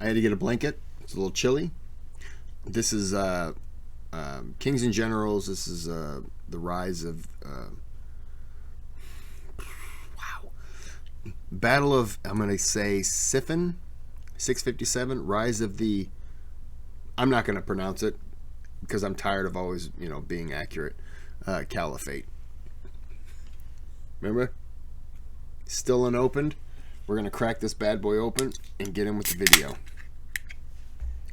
I had to get a blanket. It's a little chilly. This is Kings and Generals. This is the rise of wow. Battle of, I'm going to say Siffin, 657. Rise of the, I'm not going to pronounce it because I'm tired of always, being accurate. Caliphate. Remember? Still unopened. We're going to crack this bad boy open and get in with the video.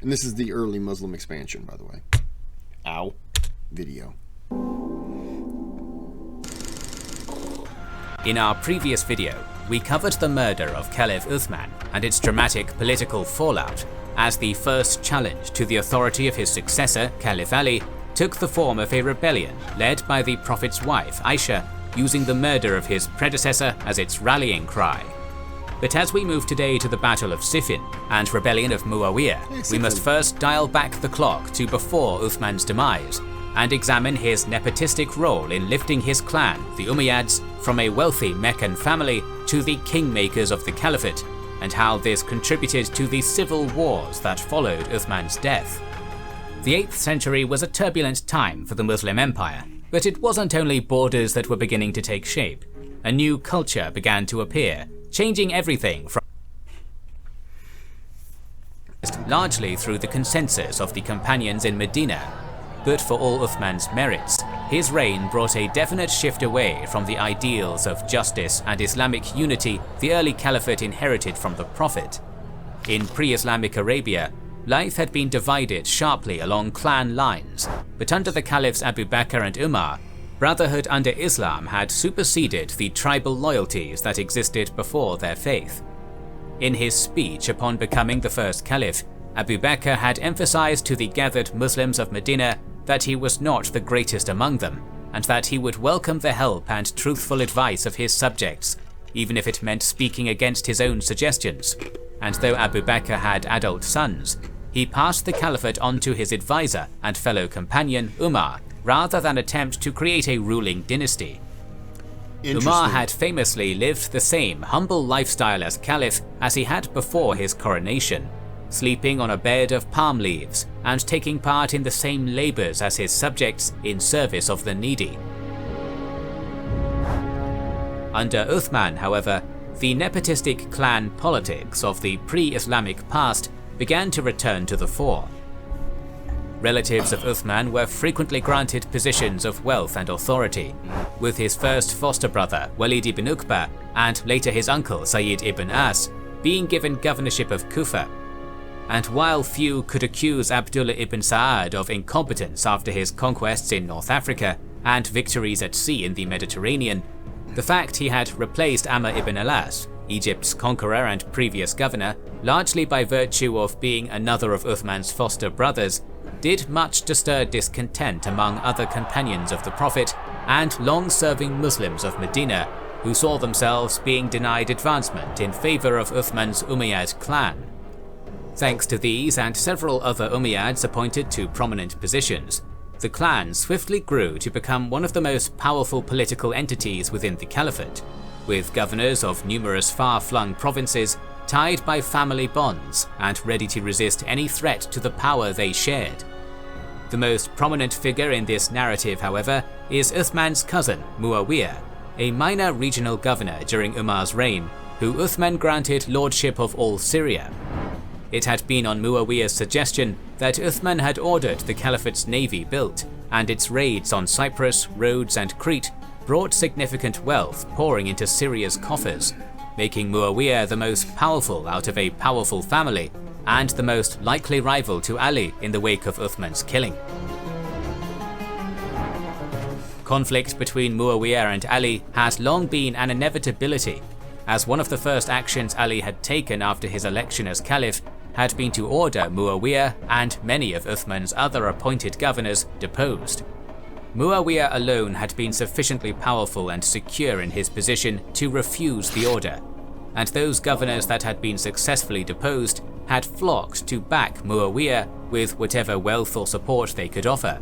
And this is the early Muslim expansion, by the way. Ow. Video. In our previous video, we covered the murder of Caliph Uthman and its dramatic political fallout as the first challenge to the authority of his successor, Caliph Ali, took the form of a rebellion led by the Prophet's wife, Aisha, using the murder of his predecessor as its rallying cry. But as we move today to the Battle of Siffin and rebellion of Muawiya, we must first dial back the clock to before Uthman's demise and examine his nepotistic role in lifting his clan, the Umayyads, from a wealthy Meccan family to the kingmakers of the Caliphate, and how this contributed to the civil wars that followed Uthman's death. The 8th century was a turbulent time for the Muslim Empire, but it wasn't only borders that were beginning to take shape. A new culture began to appear, changing everything from largely through the consensus of the companions in Medina. But for all Uthman's merits, his reign brought a definite shift away from the ideals of justice and Islamic unity the early caliphate inherited from the Prophet. In pre-Islamic Arabia, life had been divided sharply along clan lines, but under the caliphs Abu Bakr and Umar, brotherhood under Islam had superseded the tribal loyalties that existed before their faith. In his speech upon becoming the first caliph, Abu Bakr had emphasized to the gathered Muslims of Medina that he was not the greatest among them, and that he would welcome the help and truthful advice of his subjects, even if it meant speaking against his own suggestions. And though Abu Bakr had adult sons, he passed the caliphate on to his advisor and fellow companion Umar, rather than attempt to create a ruling dynasty. Umar had famously lived the same humble lifestyle as caliph as he had before his coronation, sleeping on a bed of palm leaves and taking part in the same labors as his subjects in service of the needy. Under Uthman, however, the nepotistic clan politics of the pre-Islamic past began to return to the fore. Relatives of Uthman were frequently granted positions of wealth and authority, with his first foster brother Walid ibn Uqba and later his uncle Sayyid ibn As being given governorship of Kufa. And while few could accuse Abdullah ibn Sa'ad of incompetence after his conquests in North Africa and victories at sea in the Mediterranean, the fact he had replaced Amr ibn Alas, Egypt's conqueror and previous governor, largely by virtue of being another of Uthman's foster brothers, did much to stir discontent among other companions of the Prophet and long-serving Muslims of Medina, who saw themselves being denied advancement in favor of Uthman's Umayyad clan. Thanks to these and several other Umayyads appointed to prominent positions, the clan swiftly grew to become one of the most powerful political entities within the Caliphate, with governors of numerous far-flung provinces tied by family bonds and ready to resist any threat to the power they shared. The most prominent figure in this narrative, however, is Uthman's cousin, Muawiya, a minor regional governor during Umar's reign, who Uthman granted lordship of all Syria. It had been on Muawiya's suggestion that Uthman had ordered the Caliphate's navy built, and its raids on Cyprus, Rhodes and Crete brought significant wealth pouring into Syria's coffers, making Muawiya the most powerful out of a powerful family, and the most likely rival to Ali in the wake of Uthman's killing. Conflict between Muawiya and Ali had long been an inevitability, as one of the first actions Ali had taken after his election as caliph had been to order Muawiya and many of Uthman's other appointed governors deposed. Muawiya alone had been sufficiently powerful and secure in his position to refuse the order, and those governors that had been successfully deposed had flocked to back Muawiya with whatever wealth or support they could offer.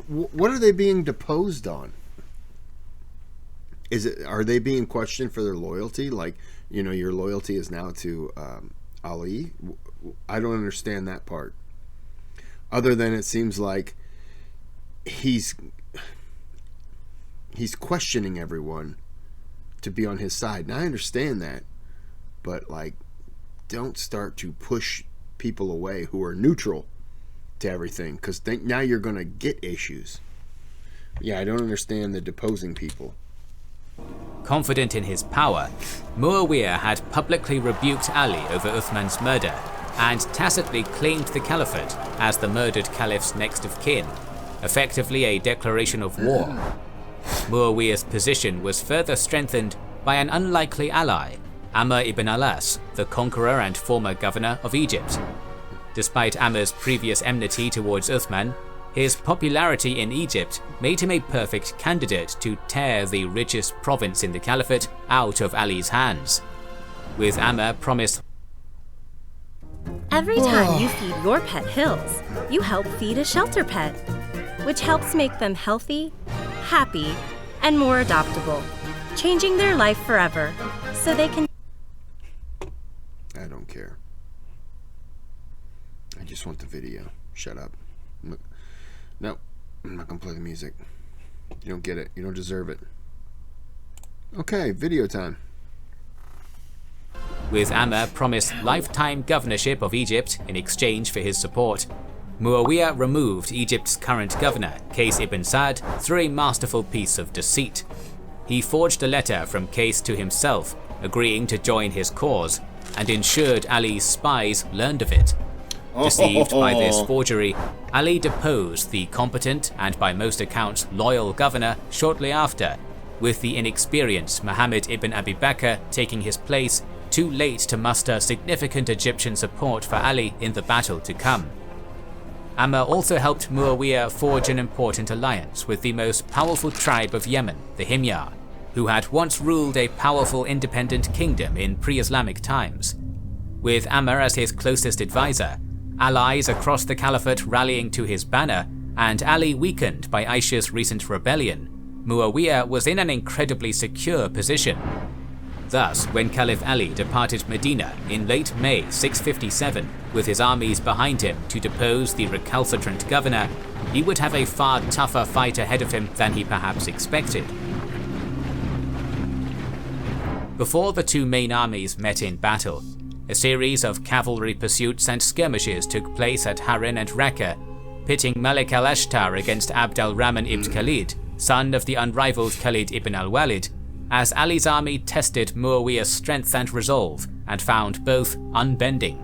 What are they being deposed on? Are they being questioned for their loyalty? Like, your loyalty is now to Ali? I don't understand that part. Other than it seems like he's questioning everyone to be on his side. Now I understand that, but like, don't start to push people away who are neutral to everything, because now you're going to get issues. Yeah, I don't understand the deposing people. Confident in his power, Muawiya had publicly rebuked Ali over Uthman's murder and tacitly claimed the Caliphate as the murdered Caliph's next of kin, effectively a declaration of war. Muawiya's position was further strengthened by an unlikely ally, Amr ibn al-As, the conqueror and former governor of Egypt. Despite Amr's previous enmity towards Uthman, his popularity in Egypt made him a perfect candidate to tear the richest province in the Caliphate out of Ali's hands. With Amr promised, every time you feed your pet hills, you help feed a shelter pet, which helps make them healthy, happy, and more adoptable, changing their life forever so they can... I don't care. I just want the video. Shut up. No, I'm not gonna play the music. You don't get it. You don't deserve it. Okay, video time. With Amr promised lifetime governorship of Egypt in exchange for his support, Muawiya removed Egypt's current governor, Kais ibn Sa'd, through a masterful piece of deceit. He forged a letter from Kais to himself, agreeing to join his cause, and ensured Ali's spies learned of it. Deceived by this forgery, Ali deposed the competent and by most accounts loyal governor shortly after, with the inexperienced Muhammad ibn Abi Bakr taking his place, too late to muster significant Egyptian support for Ali in the battle to come. Amr also helped Muawiya forge an important alliance with the most powerful tribe of Yemen, the Himyar, who had once ruled a powerful independent kingdom in pre-Islamic times. With Amr as his closest advisor, allies across the Caliphate rallying to his banner, and Ali weakened by Aisha's recent rebellion, Muawiya was in an incredibly secure position. Thus, when Caliph Ali departed Medina in late May 657 with his armies behind him to depose the recalcitrant governor, he would have a far tougher fight ahead of him than he perhaps expected. Before the two main armies met in battle, a series of cavalry pursuits and skirmishes took place at Harin and Raqqa, pitting Malik al-Ashtar against Abd al-Rahman ibn Khalid, son of the unrivaled Khalid ibn al-Walid, as Ali's army tested Muawiya's strength and resolve and found both unbending.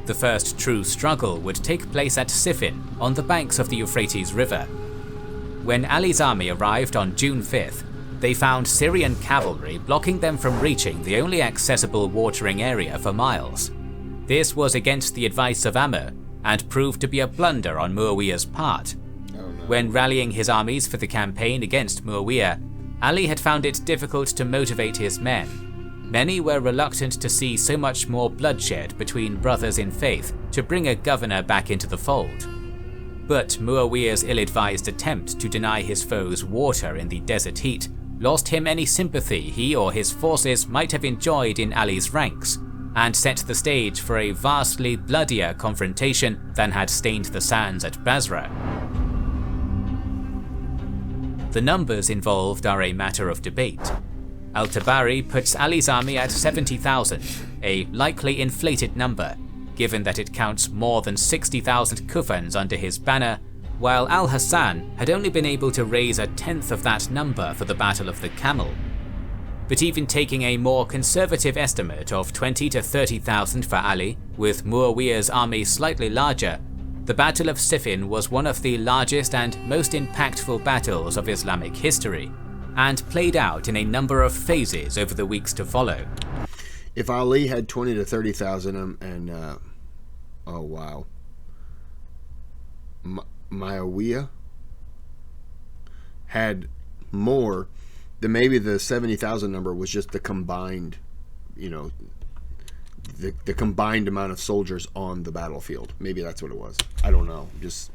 The first true struggle would take place at Siffin on the banks of the Euphrates River. When Ali's army arrived on June 5th, they found Syrian cavalry blocking them from reaching the only accessible watering area for miles. This was against the advice of Amr and proved to be a blunder on Muawiya's part. When rallying his armies for the campaign against Muawiya, Ali had found it difficult to motivate his men. Many were reluctant to see so much more bloodshed between brothers in faith to bring a governor back into the fold. But Muawiya's ill-advised attempt to deny his foes water in the desert heat lost him any sympathy he or his forces might have enjoyed in Ali's ranks, and set the stage for a vastly bloodier confrontation than had stained the sands at Basra. The numbers involved are a matter of debate. Al-Tabari puts Ali's army at 70,000, a likely inflated number, given that it counts more than 60,000 Kufans under his banner, while Al-Hassan had only been able to raise a tenth of that number for the Battle of the Camel. But even taking a more conservative estimate of 20 to 30,000 for Ali, with Muawiya's army slightly larger, the Battle of Siffin was one of the largest and most impactful battles of Islamic history, and played out in a number of phases over the weeks to follow. If Ali had 20 to 30,000 and oh wow. Muawiya had more, then maybe the 70,000 number was just the combined, the combined amount of soldiers on the battlefield. Maybe that's what it was. I don't know. Just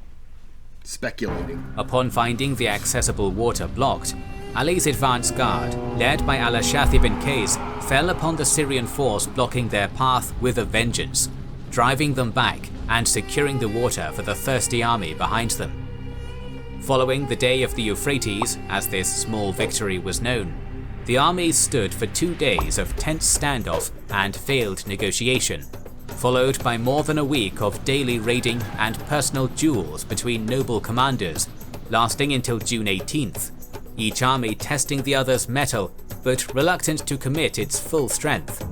speculating. Upon finding the accessible water blocked, Ali's advance guard, led by al-Ash'ath ibn Qais, fell upon the Syrian force blocking their path with a vengeance, driving them back and securing the water for the thirsty army behind them. Following the Day of the Euphrates, as this small victory was known, the armies stood for 2 days of tense standoff and failed negotiation, followed by more than a week of daily raiding and personal duels between noble commanders, lasting until June 18th, each army testing the other's mettle but reluctant to commit its full strength.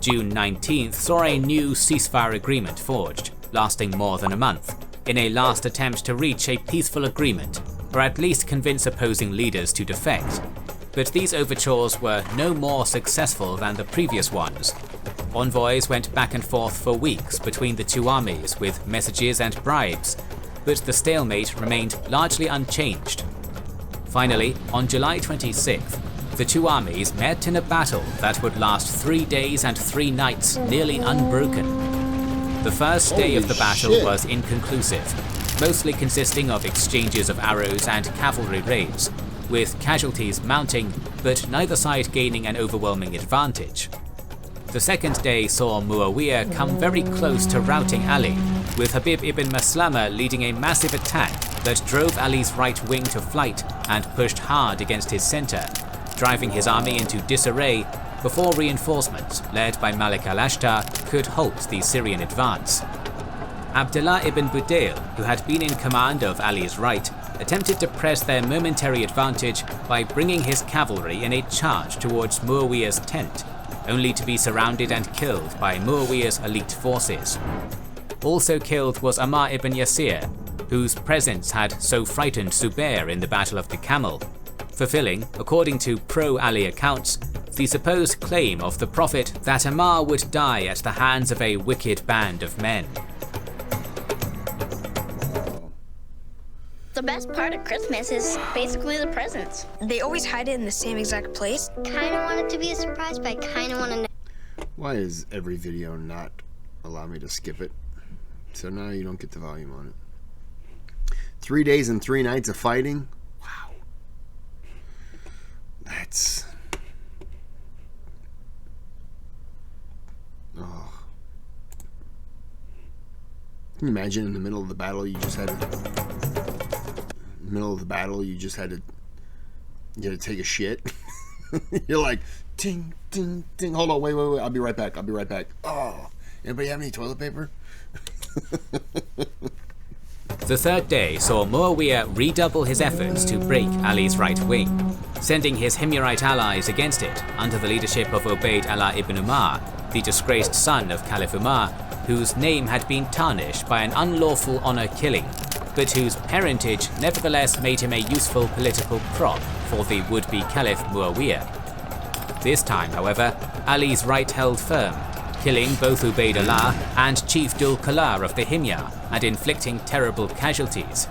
June 19th saw a new ceasefire agreement forged, lasting more than a month, in a last attempt to reach a peaceful agreement, or at least convince opposing leaders to defect. But these overtures were no more successful than the previous ones. Envoys went back and forth for weeks between the two armies with messages and bribes, but the stalemate remained largely unchanged. Finally, on July 26th, the two armies met in a battle that would last 3 days and 3 nights, nearly unbroken. The first day of the battle was inconclusive, mostly consisting of exchanges of arrows and cavalry raids, with casualties mounting, but neither side gaining an overwhelming advantage. The second day saw Muawiya come very close to routing Ali, with Habib ibn Maslama leading a massive attack that drove Ali's right wing to flight and pushed hard against his centre, driving his army into disarray before reinforcements led by Malik al-Ashtar could halt the Syrian advance. Abdullah ibn Budail, who had been in command of Ali's right, attempted to press their momentary advantage by bringing his cavalry in a charge towards Muawiya's tent, only to be surrounded and killed by Muawiya's elite forces. Also killed was Ammar ibn Yasir, whose presence had so frightened Zubair in the Battle of the Camel, fulfilling, according to pro-Ali accounts, the supposed claim of the Prophet that Ammar would die at the hands of a wicked band of men. The best part of Christmas is basically the presents. They always hide it in the same exact place. Kind of want it to be a surprise, but I kind of want to know. Why is every video not allow me to skip it? So now you don't get the volume on it. 3 days and 3 nights of fighting? Wow. That's... Oh. Can you imagine in the middle of the battle you just had to... You had to take a shit. You're like, ting, ting, ting. Hold on, wait. I'll be right back. Oh, anybody have any toilet paper? The third day saw Muawiya redouble his efforts to break Ali's right wing, sending his Himyarite allies against it under the leadership of Ubayd Allah ibn Umar, the disgraced son of Caliph Umar, whose name had been tarnished by an unlawful honor killing, but whose parentage nevertheless made him a useful political prop for the would-be Caliph Muawiya. This time, however, Ali's right held firm, killing both Ubayd Allah and Chief Dul Qalar of the Himyar and inflicting terrible casualties.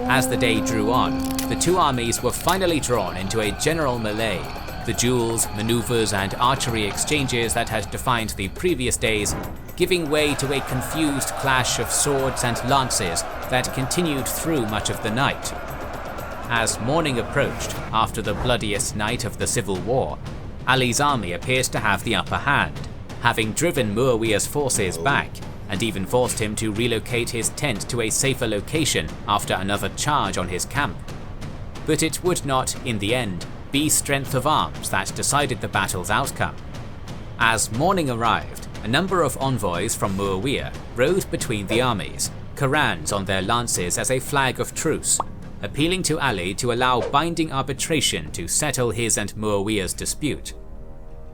As the day drew on, the two armies were finally drawn into a general melee, the duels, maneuvers and archery exchanges that had defined the previous days giving way to a confused clash of swords and lances that continued through much of the night. As morning approached, after the bloodiest night of the civil war, Ali's army appears to have the upper hand, having driven Muawiya's forces back and even forced him to relocate his tent to a safer location after another charge on his camp. But it would not, in the end, be strength of arms that decided the battle's outcome. As morning arrived, a number of envoys from Muawiya rode between the armies, Qurans on their lances as a flag of truce, appealing to Ali to allow binding arbitration to settle his and Muawiya's dispute.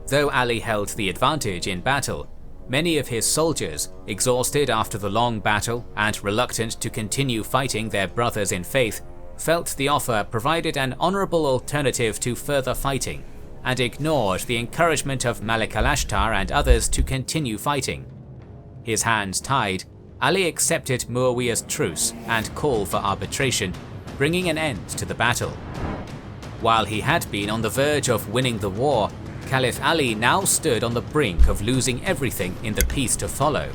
Though Ali held the advantage in battle, many of his soldiers, exhausted after the long battle and reluctant to continue fighting their brothers in faith, felt the offer provided an honourable alternative to further fighting, and ignored the encouragement of Malik al-Ashtar and others to continue fighting. His hands tied, Ali accepted Muawiya's truce and call for arbitration, bringing an end to the battle. While he had been on the verge of winning the war, Caliph Ali now stood on the brink of losing everything in the peace to follow.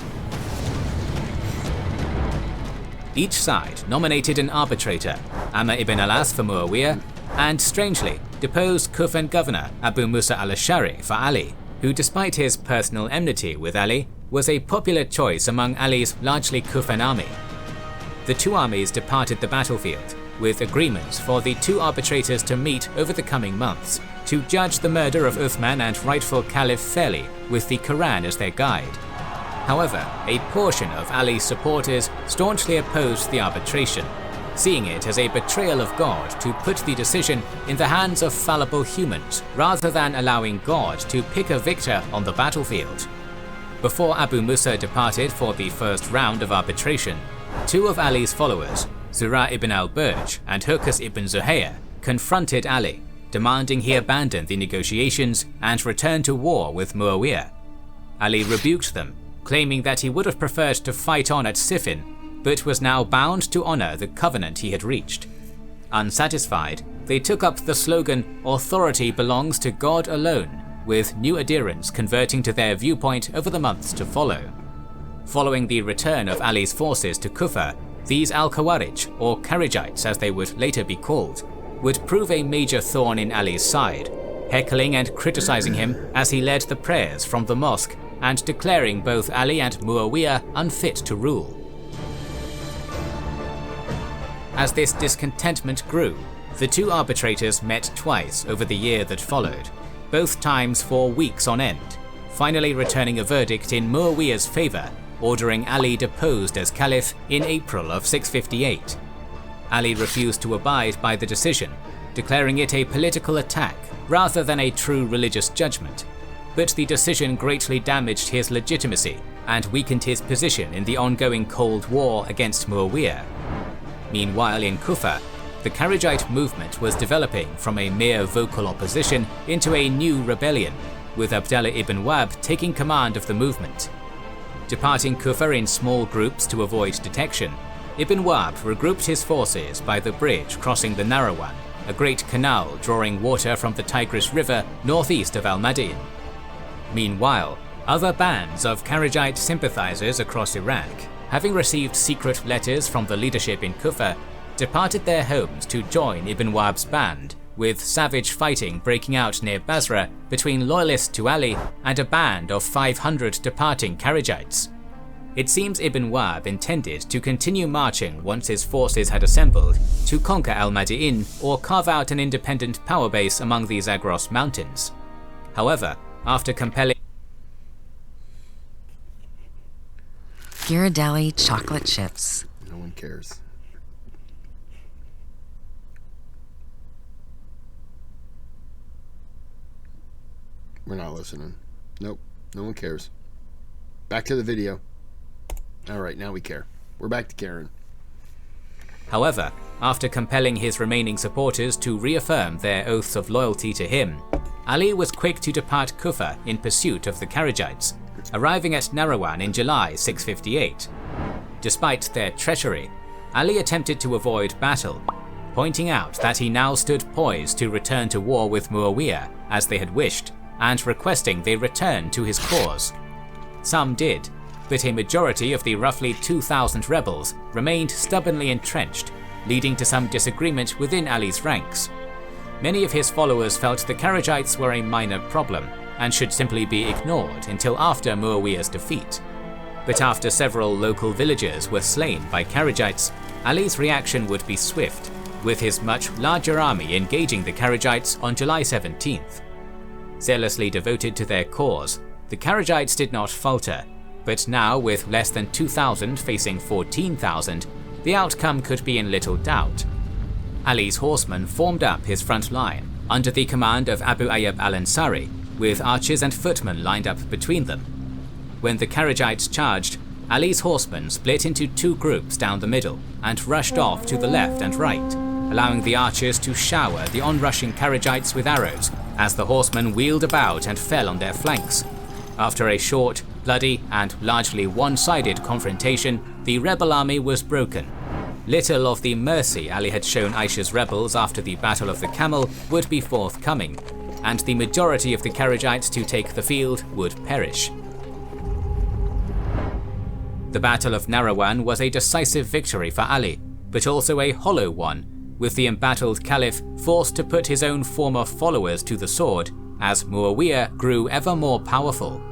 Each side nominated an arbitrator, Amr ibn al-As for Muawiya and strangely deposed Kufan governor Abu Musa al-Ash'ari for Ali, who despite his personal enmity with Ali, was a popular choice among Ali's largely Kufan army. The two armies departed the battlefield, with agreements for the two arbitrators to meet over the coming months, to judge the murder of Uthman and rightful Caliph fairly, with the Quran as their guide. However, a portion of Ali's supporters staunchly opposed the arbitration, seeing it as a betrayal of God to put the decision in the hands of fallible humans, rather than allowing God to pick a victor on the battlefield. Before Abu Musa departed for the first round of arbitration, two of Ali's followers, Zura ibn al-Burj and Hurkos ibn Zuhayr, confronted Ali, demanding he abandon the negotiations and return to war with Muawiya. Ali rebuked them, claiming that he would have preferred to fight on at Siffin, but was now bound to honor the covenant he had reached. Unsatisfied, they took up the slogan, "Authority belongs to God alone," with new adherents converting to their viewpoint over the months to follow. Following the return of Ali's forces to Kufa, these al-Khawarij, or Kharijites as they would later be called, would prove a major thorn in Ali's side, heckling and criticizing him as he led the prayers from the mosque and declaring both Ali and Muawiya unfit to rule. As this discontentment grew, the two arbitrators met twice over the year that followed, both times for weeks on end, finally returning a verdict in Muawiya's favor, ordering Ali deposed as Caliph in April of 658. Ali refused to abide by the decision, declaring it a political attack rather than a true religious judgment, but the decision greatly damaged his legitimacy and weakened his position in the ongoing Cold War against Muawiya. Meanwhile in Kufa, the Kharijite movement was developing from a mere vocal opposition into a new rebellion, with Abdallah ibn Wahb taking command of the movement. Departing Kufa in small groups to avoid detection, Ibn Wahb regrouped his forces by the bridge crossing the Nahrawan, a great canal drawing water from the Tigris River northeast of Al-Madain. Meanwhile, other bands of Kharijite sympathizers across Iraq, having received secret letters from the leadership in Kufa, departed their homes to join Ibn Wahb's band, with savage fighting breaking out near Basra between loyalists to Ali and a band of 500 departing Kharijites. It seems Ibn Wahb intended to continue marching once his forces had assembled to conquer Al-Madain or carve out an independent power base among the Zagros mountains. However, after compelling Ghirardelli chocolate chips. No one cares. We're not listening. Nope, no one cares. Back to the video. Alright, now we care. We're back to Karen. However, after compelling his remaining supporters to reaffirm their oaths of loyalty to him, Ali was quick to depart Kufa in pursuit of the Kharijites, arriving at Nahrawan in July 658. Despite their treachery, Ali attempted to avoid battle, pointing out that he now stood poised to return to war with Muawiya as they had wished, and requesting they return to his cause. Some did, but a majority of the roughly 2,000 rebels remained stubbornly entrenched, leading to some disagreement within Ali's ranks. Many of his followers felt the Kharijites were a minor problem and should simply be ignored until after Muawiya's defeat. But after several local villagers were slain by Kharijites, Ali's reaction would be swift, with his much larger army engaging the Kharijites on July 17th. Zealously devoted to their cause, the Kharijites did not falter, but now with less than 2,000 facing 14,000, the outcome could be in little doubt. Ali's horsemen formed up his front line, under the command of Abu Ayyub al-Ansari, with archers and footmen lined up between them. When the Kharijites charged, Ali's horsemen split into two groups down the middle and rushed off to the left and right, allowing the archers to shower the onrushing Kharijites with arrows as the horsemen wheeled about and fell on their flanks. After a short, bloody, and largely one-sided confrontation, the rebel army was broken. Little of the mercy Ali had shown Aisha's rebels after the Battle of the Camel would be forthcoming, and the majority of the Kharijites to take the field would perish. The Battle of Nahrawan was a decisive victory for Ali, but also a hollow one, with the embattled Caliph forced to put his own former followers to the sword as Muawiya grew ever more powerful.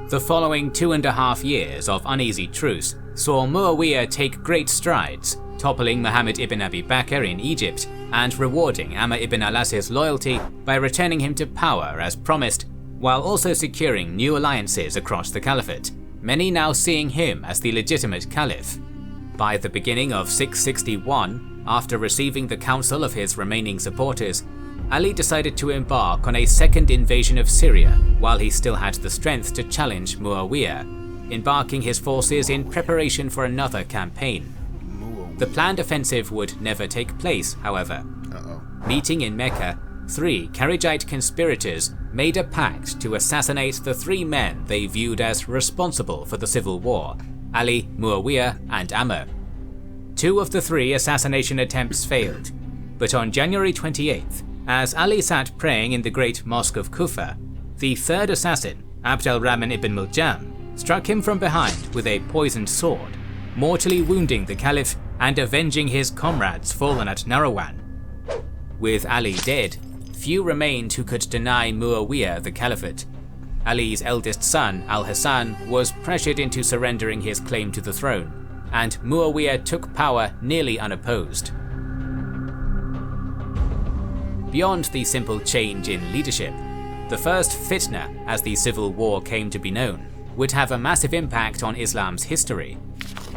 The following 2.5 years of uneasy truce saw Muawiya take great strides, toppling Muhammad ibn Abi Bakr in Egypt and rewarding Amr ibn al-As's loyalty by returning him to power as promised, while also securing new alliances across the Caliphate, many now seeing him as the legitimate Caliph. By the beginning of 661, after receiving the counsel of his remaining supporters, Ali decided to embark on a second invasion of Syria while he still had the strength to challenge Muawiya, embarking his forces in preparation for another campaign. The planned offensive would never take place, however. Meeting in Mecca, 3 Kharijite conspirators made a pact to assassinate the 3 men they viewed as responsible for the civil war: Ali, Muawiya, and Amr. 2 of the 3 assassination attempts failed, but on January 28th, as Ali sat praying in the great mosque of Kufa, the 3rd assassin, Abd al-Rahman ibn Muljam, struck him from behind with a poisoned sword, mortally wounding the Caliph and avenging his comrades fallen at Nahrawan. With Ali dead, few remained who could deny Muawiya the caliphate. Ali's eldest son, al-Hassan, was pressured into surrendering his claim to the throne, and Muawiya took power nearly unopposed. Beyond the simple change in leadership, the first fitna, as the civil war came to be known, would have a massive impact on Islam's history.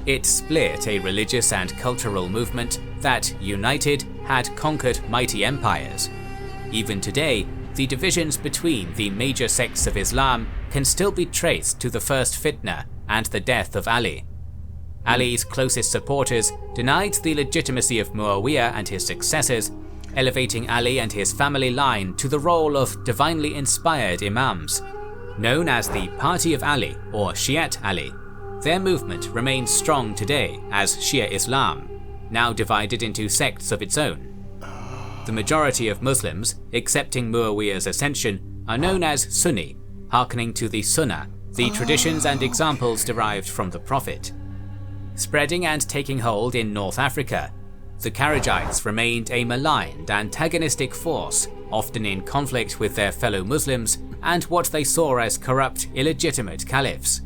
It split a religious and cultural movement that, united, had conquered mighty empires. Even today, the divisions between the major sects of Islam can still be traced to the first fitna and the death of Ali. Ali's closest supporters denied the legitimacy of Muawiya and his successors, elevating Ali and his family line to the role of divinely inspired imams. Known as the Party of Ali or Shi'at Ali, their movement remains strong today as Shia Islam, now divided into sects of its own. The majority of Muslims, accepting Muawiya's ascension, are known as Sunni, hearkening to the Sunnah, the traditions and examples derived from the Prophet. Spreading and taking hold in North Africa, the Kharijites remained a maligned, antagonistic force, often in conflict with their fellow Muslims and what they saw as corrupt, illegitimate caliphs.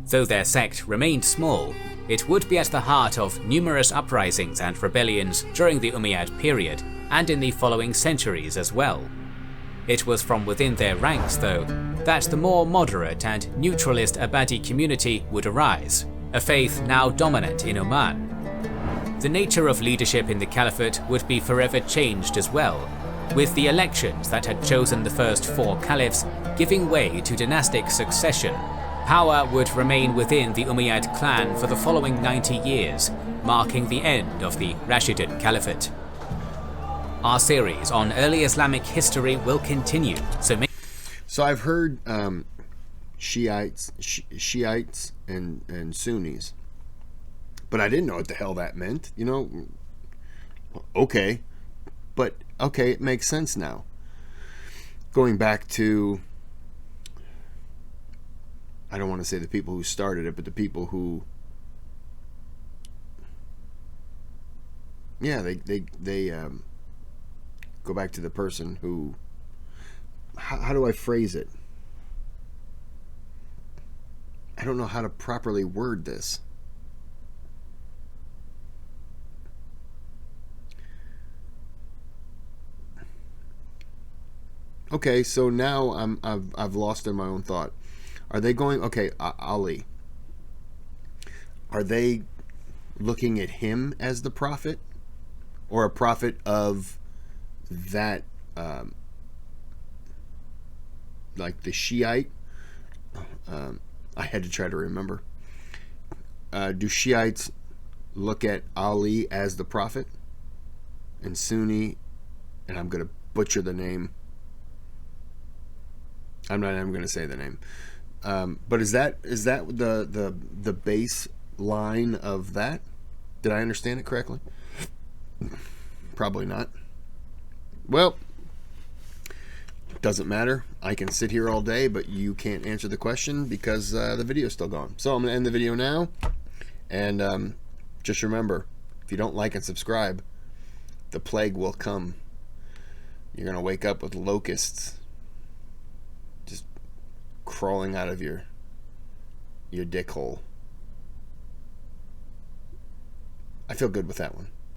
Though their sect remained small, it would be at the heart of numerous uprisings and rebellions during the Umayyad period and in the following centuries as well. It was from within their ranks, though, that the more moderate and neutralist Abadi community would arise, a faith now dominant in Oman. The nature of leadership in the Caliphate would be forever changed as well, with the elections that had chosen the first 4 caliphs giving way to dynastic succession. Power would remain within the Umayyad clan for the following 90 years, marking the end of the Rashidun Caliphate. Our series on early Islamic history will continue, So I've heard Shiites and Sunnis, but I didn't know what the hell that meant. You know, okay, but okay, it makes sense now. Going back to, I don't want to say the people who started it, but the people who, yeah, they go back to the person who, how do I phrase it? I don't know how to properly word this. Okay, so now I've lost in my own thought. Are they going? Okay, Ali. Are they looking at him as the prophet, or a prophet of that, like the Shiite? I had to try to remember. Do Shiites look at Ali as the prophet, and Sunni, and I'm going to butcher the name. I'm not even going to say the name. But is that the base line of that? Did I understand it correctly? Probably not. Well, doesn't matter. I can sit here all day, but you can't answer the question because the video's still gone. So I'm going to end the video now. And just remember, if you don't like and subscribe, The plague will come. You're going to wake up with locusts just crawling out of your dick hole. I feel good with that one.